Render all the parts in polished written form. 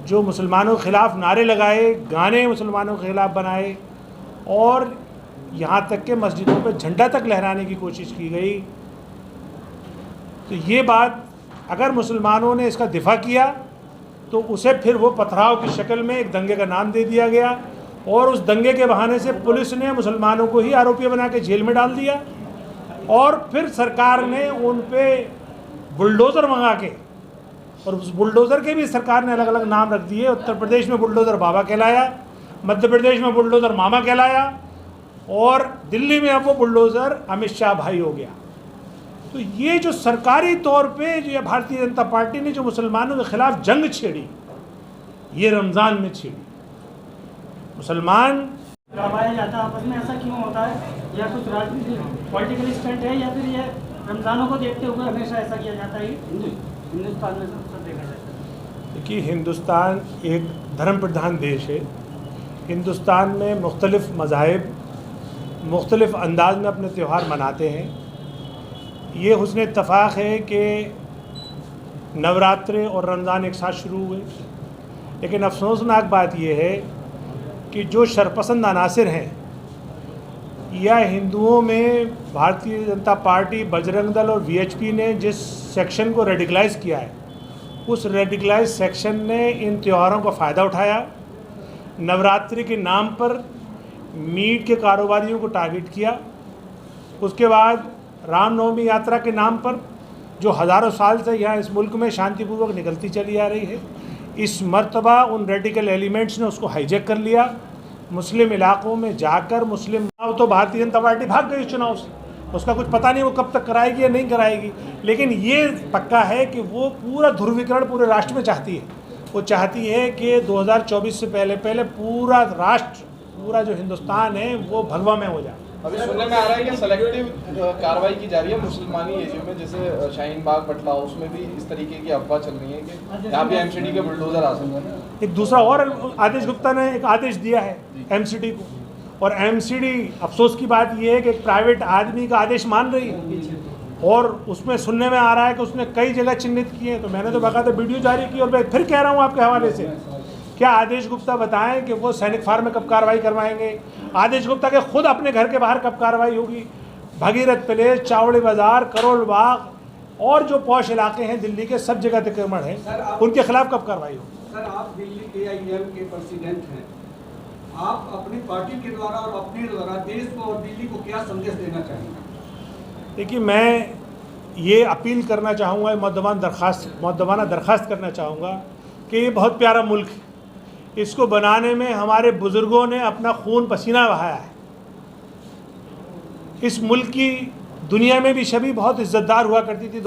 जो मुसलमानों के ख़िलाफ़ नारे लगाए, गाने मुसलमानों के ख़िलाफ़ बनाए और यहाँ तक के मस्जिदों पर झंडा तक लहराने की कोशिश की गई। तो ये बात अगर मुसलमानों ने इसका दिफा किया तो उसे फिर वो पथराव की शक्ल में एक दंगे का नाम दे दिया गया और उस दंगे के बहाने से पुलिस ने मुसलमानों को ही आरोपी बना के जेल में डाल दिया और फिर सरकार ने उन पे बुलडोज़र मंगा के, और उस बुलडोज़र के भी सरकार ने अलग अलग नाम रख दिए। उत्तर प्रदेश में बुलडोज़र बाबा कहलाया, मध्य प्रदेश में बुलडोज़र मामा कहलाया और दिल्ली में अब वो बुलडोज़र अमित शाह भाई हो गया। तो ये जो सरकारी तौर पे जो भारतीय जनता पार्टी ने जो मुसलमानों के खिलाफ जंग छेड़ी, ये रमज़ान में छेड़ी। मुसलमान लड़वाया जाता है आपस में, ऐसा क्यों होता है? या कुछ राजनीतिक पॉलिटिकल स्टंट है या फिर ये रमज़ानों को देखते हुए हमेशा ऐसा किया जाता है? हिंदुस्तान में सब देखा जाता है। देखिए, हिंदुस्तान एक धर्म प्रधान देश है। हिंदुस्तान में मुख्तलिफ़ मज़ाहिब मुख्तलिफ़ अंदाज में अपने त्यौहार मनाते हैं। ये हुस्न इत्तफ़ाक़ है कि नवरात्रे और रमज़ान एक साथ शुरू हुए, लेकिन अफसोसनाक बात यह है कि जो शरपसंद अनासिर हैं या हिंदुओं में भारतीय जनता पार्टी, बजरंग दल और वीएचपी ने जिस सेक्शन को रेडिकलाइज़ किया है, उस रेडिकलाइज सेक्शन ने इन त्योहारों का फ़ायदा उठाया। नवरात्रि के नाम पर मीट के कारोबारियों को टारगेट किया। उसके बाद रामनवमी यात्रा के नाम पर जो हज़ारों साल से यहाँ इस मुल्क में शांतिपूर्वक निकलती चली आ रही है, इस मर्तबा उन रेडिकल एलिमेंट्स ने उसको हाईजैक कर लिया। मुस्लिम इलाक़ों में जाकर मुस्लिम तो भारतीय जनता पार्टी भाग गई चुनाव से, उसका कुछ पता नहीं वो कब तक कराएगी या नहीं कराएगी, लेकिन ये पक्का है कि वो पूरा ध्रुवीकरण पूरे राष्ट्र में चाहती है। वो चाहती है कि 2024 से पहले पूरा राष्ट्र, पूरा जो हिंदुस्तान है वो भगवा में हो जाए। अभी सुनने में आ रहा है कि सेलेक्टिव कार्रवाई की जा रही है मुसलमानी एरिया में, जैसे शाहीन बाग, बटला, उसमें भी इस तरीके की अफवाह चल रही है कि यहाँ पे एमसीडी के बुलडोजर आ सकते हैं। एक दूसरा और आदेश गुप्ता ने एक आदेश दिया है एमसीडी को, और एमसीडी, अफसोस की बात यह है कि एक प्राइवेट आदमी का आदेश मान रही है और उसमें सुनने में आ रहा है कि उसने कई जगह चिन्हित किए हैं। तो मैंने तो बाकायदा वीडियो जारी की और मैं फिर कह रहा हूँ आपके हवाले से, क्या आदेश गुप्ता बताएं कि वो सैनिक फार्म में कब कार्रवाई करवाएंगे? आदेश गुप्ता के खुद अपने घर के बाहर कब कार्रवाई होगी? भगीरथ पैलेस, चावड़ी बाज़ार, करोल बाग और जो पॉश इलाके हैं दिल्ली के, सब जगह अतिक्रमण है, उनके खिलाफ कब कार्रवाई होगी? सर, आप दिल्ली AIM के प्रेसिडेंट हैं, आप अपनी पार्टी के द्वारा और अपने द्वारा देश को और दिल्ली को क्या संदेश देना चाहेंगे? देखिए, मैं ये अपील करना चाहूँगा, मुअद्दबाना दरख्वास्त करना चाहूँगा कि ये बहुत प्यारा मुल्क है। इसको बनाने में हमारे बुज़ुर्गों ने अपना खून पसीना बहाया है। इस मुल्क की दुनिया में भी शबी बहुत इज़्ज़तदार हुआ करती थी।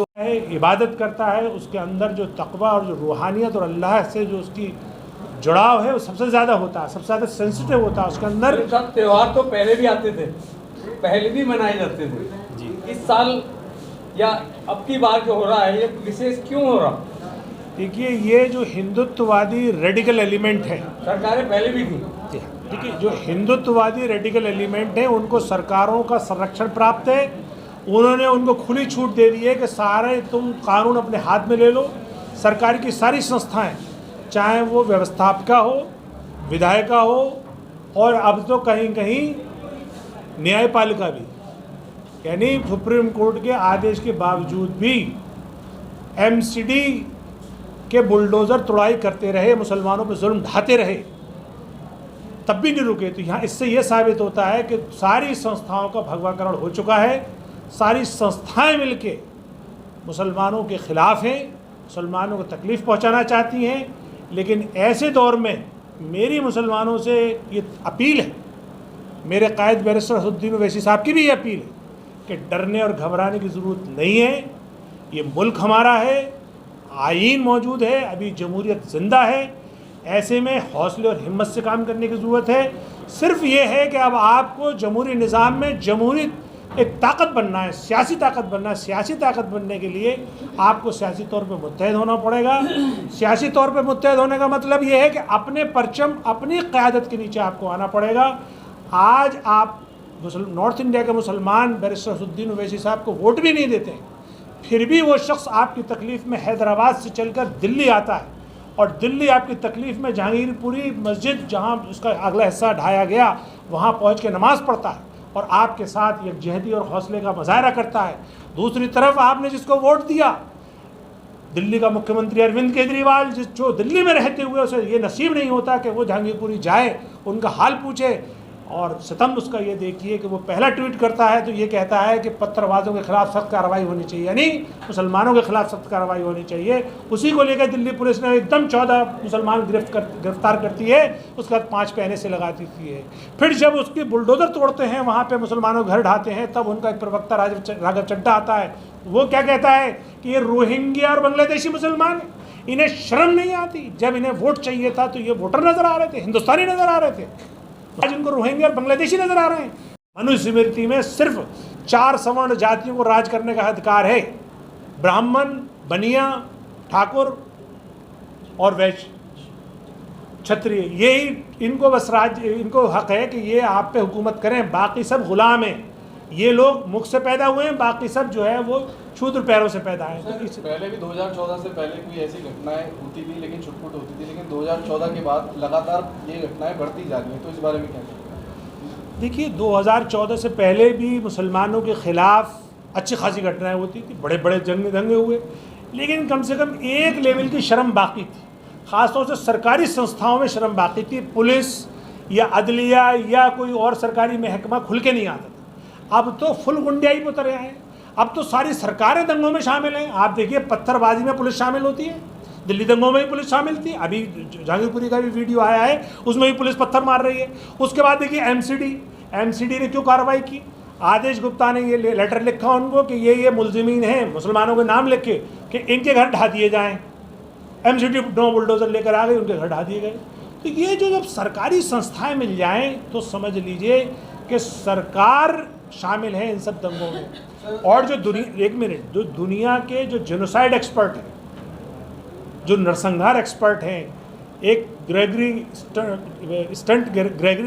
इबादत करता है, उसके अंदर जो तक़वा और जो रूहानियत और अल्लाह से जो उसकी जुड़ाव है वो सबसे ज़्यादा होता है, सबसे ज़्यादा सेंसिटिव होता है उसके अंदर। सब त्यौहार तो पहले भी आते थे, पहले भी मनाए जाते थे जी। इस साल या अब की बार जो हो रहा है ये विशेष क्यों हो रहा? देखिए, ये जो हिंदुत्ववादी रेडिकल एलिमेंट है, सरकारें पहले भी थी। देखिए, जो हिंदुत्ववादी रेडिकल एलिमेंट हैं उनको सरकारों का संरक्षण प्राप्त है। उन्होंने उनको खुली छूट दे दी है कि सारे तुम कानून अपने हाथ में ले लो। सरकार की सारी संस्थाएं, चाहे वो व्यवस्थापिका हो, विधायिका हो और अब तो कहीं कहीं न्यायपालिका भी, यानी सुप्रीम कोर्ट के आदेश के बावजूद भी एमसीडी के बुलडोज़र तुड़ाई करते रहे, मुसलमानों पर जुल्म ढाते रहे, तब भी नहीं रुके। तो यहाँ इससे ये साबित होता है कि सारी संस्थाओं का भगवाकरण हो चुका है। सारी संस्थाएं मिलके मुसलमानों के ख़िलाफ़ हैं, मुसलमानों को तकलीफ़ पहुँचाना चाहती हैं। लेकिन ऐसे दौर में मेरी मुसलमानों से ये अपील है, मेरे कायद बैरिस्टर असदुद्दीन ओवैसी साहब की भी ये अपील है कि डरने और घबराने की ज़रूरत नहीं है। ये मुल्क हमारा है, आईन मौजूद है, अभी जमहूरियत ज़िंदा है। ऐसे में हौसले और हिम्मत से काम करने की ज़रूरत है। सिर्फ ये है कि अब आपको जमहूरी निज़ाम में जमहूरी एक ताकत बनना है, सियासी ताकत बनना है। सियासी ताकत बनने के लिए आपको सियासी तौर पे मुत्तहद होना पड़ेगा। सियासी तौर पे मुत्तहद होने का मतलब ये है कि अपने परचम, अपनी क़यादत के नीचे आपको आना पड़ेगा। आज आप नॉर्थ इंडिया के मुसलमान बैरिस्टर असदुद्दीन ओवैसी साहब को वोट भी नहीं देते हैं, फिर भी वो शख्स आपकी तकलीफ़ में हैदराबाद से चलकर दिल्ली आता है और दिल्ली आपकी तकलीफ़ में जहांगीरपुरी मस्जिद जहाँ उसका अगला हिस्सा ढाया गया वहाँ पहुँच के नमाज़ पढ़ता है और आपके साथ यकजहती और हौसले का मुजाहरा करता है। दूसरी तरफ आपने जिसको वोट दिया, दिल्ली का मुख्यमंत्री अरविंद केजरीवाल, जो दिल्ली में रहते हुए उसे ये नसीब नहीं होता कि वो जहांगीरपुरी जाए, उनका हाल पूछे, और सितम उसका ये देखिए कि वो पहला ट्वीट करता है तो ये कहता है कि पत्थरबाजों के खिलाफ सख्त कार्रवाई होनी चाहिए, यानी मुसलमानों के खिलाफ सख्त कार्रवाई होनी चाहिए। उसी को लेकर दिल्ली पुलिस ने एकदम 14 मुसलमान गिरफ्तार करती है, उसके बाद 5 पे NSA लगा देती है। फिर जब उसके बुलडोज़र तोड़ते हैं, वहाँ पर मुसलमानों घर ढाते हैं, तब उनका एक प्रवक्ता राघव चड्ढा आता है, वो क्या कहता है कि ये रोहिंग्या और बांग्लादेशी मुसलमान, इन्हें शर्म नहीं आती। जब इन्हें वोट चाहिए था तो ये वोटर नज़र आ रहे थे, हिंदुस्तानी नज़र आ रहे थे, आज इनको रोहिंग्या और बांग्लादेशी नजर आ रहे हैं। मनुस्मृति में सिर्फ 4 सवर्ण जातियों को राज करने का अधिकार है, ब्राह्मण, बनिया, ठाकुर और वैश्य, क्षत्रिय, यही इनको बस इनको हक है कि ये आप पे हुकूमत करें, बाकी सब गुलाम हैं। ये लोग मुख से पैदा हुए हैं, बाकी सब जो है वो शूद्र पैरों से पैदा है। तो पहले भी 2014 से पहले कोई ऐसी घटनाएं होती थी, लेकिन छुटपुट होती थी, लेकिन 2014 के बाद लगातार ये घटनाएं बढ़ती जा रही हैं, तो इस बारे में क्या कहते? देखिए, 2014 से पहले भी मुसलमानों के खिलाफ अच्छी खासी घटनाएं होती थी, बड़े बड़े जंग दंगे हुए, लेकिन कम से कम एक लेवल की शर्म बाकी थी। ख़ासतौर से सरकारी संस्थाओं में शर्म बाकी थी, पुलिस या अदलिया या कोई और सरकारी महकमा खुल के नहीं आता था। अब तो फुल गुंडियाई पर उतरे हैं, अब तो सारी सरकारें दंगों में शामिल हैं। आप देखिए, पत्थरबाजी में पुलिस शामिल होती है, दिल्ली दंगों में भी पुलिस शामिल थी, अभी जहांगीरपुरी का भी वीडियो आया है, उसमें भी पुलिस पत्थर मार रही है। उसके बाद देखिए एमसीडी ने क्यों कार्रवाई की, आदेश गुप्ता ने ये लेटर लिखा उनको कि ये मुलजिमीन हैं, मुसलमानों के नाम लिख के कि इनके घर ढा दिए जाएँ। एमसीडी 9 बुलडोज़र लेकर आ गए, उनके घर ढा दिए गए। तो ये जो जब सरकारी संस्थाएँ मिल जाएँ तो समझ लीजिए कि सरकार शामिल है इन सब दंगों में। और जो जो दुनिया के जो जेनोसाइड एक्सपर्ट हैं, जो नरसंहार एक्सपर्ट हैं, एक ग्रेगरी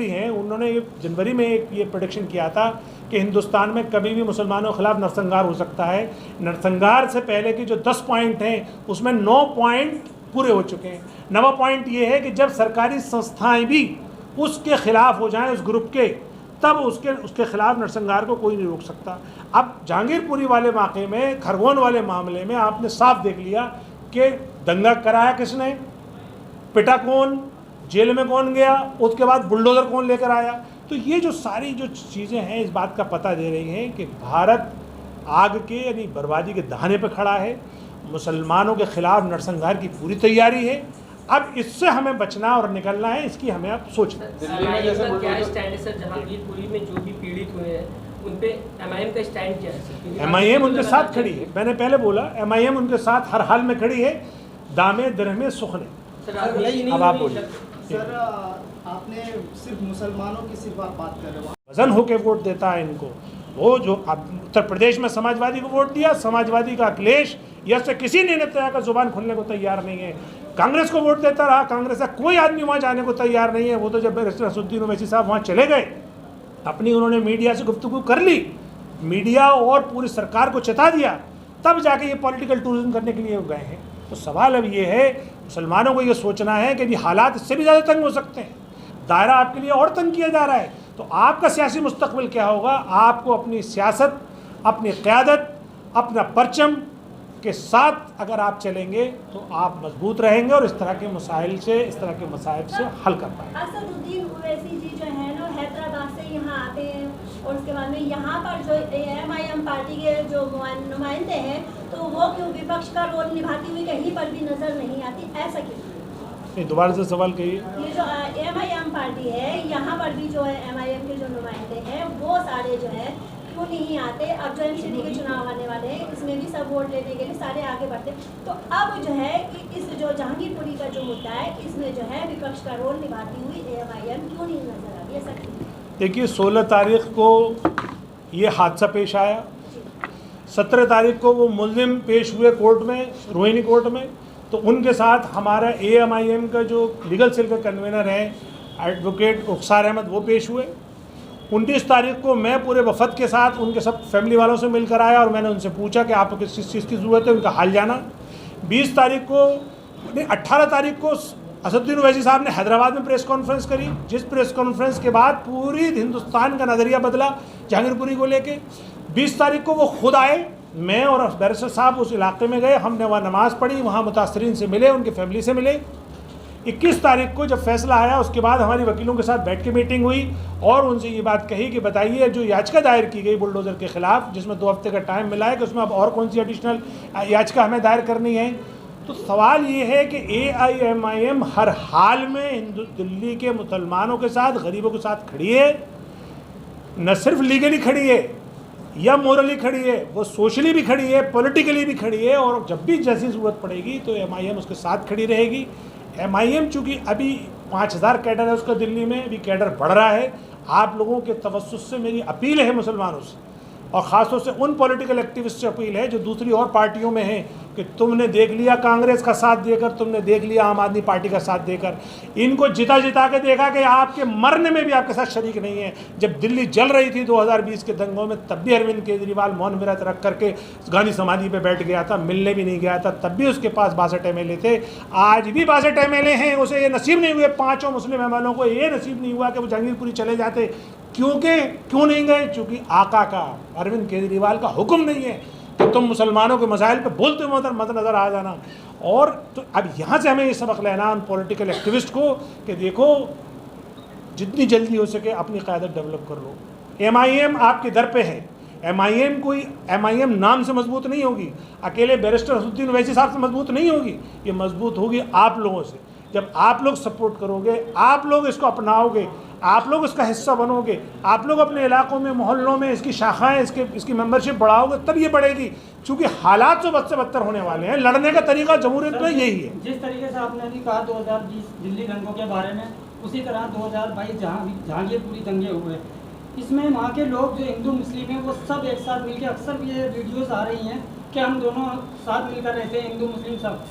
हैं, उन्होंने जनवरी में ये प्रेडिक्शन किया था कि हिंदुस्तान में कभी भी मुसलमानों के खिलाफ नरसंहार हो सकता है। नरसंहार से पहले के जो 10 पॉइंट हैं उसमें 9 पॉइंट पूरे हो चुके हैं। 9वां पॉइंट ये है कि जब सरकारी संस्थाएं भी उसके खिलाफ हो जाएं, उस ग्रुप के, तब उसके खिलाफ नरसंहार को कोई नहीं रोक सकता। अब जहांगीरपुरी वाले वाक़े में, खरगोन वाले मामले में आपने साफ देख लिया कि दंगा कराया किसने, पिटा कौन, जेल में कौन गया, उसके बाद बुलडोज़र कौन लेकर आया। तो ये जो सारी जो चीज़ें हैं इस बात का पता दे रही हैं कि भारत आग के यानी बर्बादी के दहाने पर खड़ा है। मुसलमानों के खिलाफ नरसंहार की पूरी तैयारी है। अब इससे हमें बचना और निकलना है, इसकी हमें अब सोचना है। दिल्ली में जैसे क्या स्टैंड है सर, जहांगीरपुरी में जो भी पीड़ित हुए हैं उन पे MIM का स्टैंड क्या है सर? MIM उनके साथ खड़ी है, मैंने पहले बोला MIM उनके साथ हर हाल में खड़ी है, दामे दरहमे सुखने। अब आप बोलिए सर, आपने सिर्फ मुसलमानों की सिर्फ आप बात कर रहे हो, वजन होके वोट देता है इनको। वो जो उत्तर प्रदेश में समाजवादी को वोट दिया, समाजवादी का अखिलेश या से किसी नेता का जुबान खोलने को तैयार नहीं है। कांग्रेस को वोट देता रहा, कांग्रेस का कोई आदमी वहाँ जाने को तैयार नहीं है। वो तो जब असदुद्दीन ओवैसी साहब वहाँ चले गए, अपनी उन्होंने मीडिया से गुफ्तगू कर ली, मीडिया और पूरी सरकार को चेता दिया, तब जाके ये पॉलिटिकल टूरिज्म करने के लिए गए हैं। तो सवाल अब ये है, मुसलमानों को ये सोचना है कि हालात इससे भी ज़्यादा तंग हो सकते हैं, दायरा आपके लिए और तंग किया जा रहा है। तो आपका सियासी मुस्तकबिल क्या होगा? आपको अपनी सियासत, अपनी क़यादत, अपना परचम के साथ अगर आप चलेंगे तो आप मजबूत रहेंगे और इस तरह के मसाइल से, इस तरह के मसाइल से हल कर पाएंगे। असदुद्दीन ओवैसी जी जो है ना, हैदराबाद से यहाँ आते हैं और उसके बाद में यहाँ पर जो MIM पार्टी के जो नुमाइंदे हैं, तो वो क्यों विपक्ष का रोल निभाती हुई कहीं पर भी नजर नहीं आती, ऐसा क्यों? दोबारा से सवाल कहिए। ये जो MIM पार्टी है, यहाँ पर भी जो है MIM के जो नुमाइंदे हैं वो सारे जो है क्यों नहीं आते? अब जो MCD के चुनाव आने वाले हैं, इसमें भी सब वोट लेने के लिए सारे आगे बढ़ते। तो अब जो है इस जो जहांगीरपुरी का जो मुद्दा है, इसमें जो है विपक्ष का रोल निभाती हुई MIM क्यों नहीं नजर आ रही है सर? देखिए, 16 तारीख को ये हादसा पेश आया, 17 तारीख को वो मुल्जिम पेश हुए कोर्ट में, रोहिणी कोर्ट में। तो उनके साथ हमारा AMIM का जो लीगल सेल का कन्वीनर है एडवोकेट रुखसार अहमद, वो पेश हुए। 29 तारीख को मैं पूरे वफद के साथ उनके सब फैमिली वालों से मिलकर आया और मैंने उनसे पूछा कि आपको किस चीज़ की ज़रूरत है, उनका हाल जाना। 20 तारीख को नहीं, 18 तारीख को असदुद्दीन ओवैसी साहब ने हैदराबाद में प्रेस कॉन्फ्रेंस करी, जिस प्रेस कॉन्फ्रेंस के बाद पूरी हिंदुस्तान का नज़रिया बदला जहांगीरपुरी को लेके। 20 तारीख को वो खुद आए, मैं और बैरिस्टर साहब उस इलाके में गए, हमने वहाँ नमाज़ पढ़ी, वहाँ मुतासरीन से मिले, उनकी फैमिली से मिले। 21 तारीख को जब फैसला आया उसके बाद हमारी वकीलों के साथ बैठ के मीटिंग हुई और उनसे ये बात कही कि बताइए जो याचिका दायर की गई बुलडोज़र के ख़िलाफ़, जिसमें 2 हफ्ते का टाइम मिला है, कि उसमें अब और कौन सी एडिशनल याचिका हमें दायर करनी है। तो सवाल ये है कि AIMIM हर हाल में दिल्ली के मुसलमानों के साथ, गरीबों के साथ खड़ी है, न सिर्फ लीगली खड़ी है या मोरली खड़ी है, वो सोशली भी खड़ी है, पॉलिटिकली भी खड़ी है, और जब भी जैसी ज़रूरत पड़ेगी तो MIM उसके साथ खड़ी रहेगी। MIM चूँकि अभी 5000 कैडर है उसका दिल्ली में, अभी कैडर बढ़ रहा है। आप लोगों के तवज्जुह से मेरी अपील है मुसलमानों से, और ख़ासतौर से उन पॉलिटिकल एक्टिविस्ट से अपील है जो दूसरी और पार्टियों में हैं, कि तुमने देख लिया कांग्रेस का साथ देकर, तुमने देख लिया आम आदमी पार्टी का साथ देकर, इनको जिता जिता के देखा कि आपके मरने में भी आपके साथ शरीक नहीं है। जब दिल्ली जल रही थी 2020 के दंगों में, तब भी अरविंद केजरीवाल मौन व्रत रख करके गांधी समाधि पे बैठ गया था, मिलने भी नहीं गया था, तब भी उसके पास 62 MLA थे। आज भी 62 MLA हैं, उसे ये नसीब नहीं हुए, 5 मुस्लिम MLA को ये नसीब नहीं हुआ कि वो जहांगीरपुरी चले जाते। क्यों नहीं गए? चूँकि आका का, अरविंद केजरीवाल का हुक्म नहीं है तो तुम मुसलमानों के मसाइल पे बोलते हो मत नज़र आ जाना। और तो अब यहाँ से हमें ये सबक लेना उन पॉलिटिकल एक्टिविस्ट को कि देखो, जितनी जल्दी हो सके अपनी क़यादत डेवलप कर लो। MIM आपके दर पे है। MIM नाम से मजबूत नहीं होगी, अकेले बैरिस्टर असदुद्दीन ओवैसी साहब से मजबूत नहीं होगी, ये मजबूत होगी आप लोगों से। जब आप लोग सपोर्ट करोगे, आप लोग इसको अपनाओगे, आप लोग इसका हिस्सा बनोगे, आप लोग अपने इलाकों में, मोहल्लों में इसकी शाखाएं, इसकी मेंबरशिप बढ़ाओगे, तब ये बढ़ेगी। क्योंकि हालात तो बद से बदतर होने वाले हैं। लड़ने का तरीका जमहूरियत में यही है। जिस तरीके से आपने अभी कहा 2020 दिल्ली दंगों के बारे में, उसी तरह 2022 जहांगीरपुरी दंगे हुए, इसमें वहाँ के लोग जो हिंदू मुस्लिम हैं वो सब एक साथ मिलकर, अक्सर ये वीडियोज़ आ रही हैं कि हम दोनों साथ मिलकर रहते हैं, हिंदू मुस्लिम सब।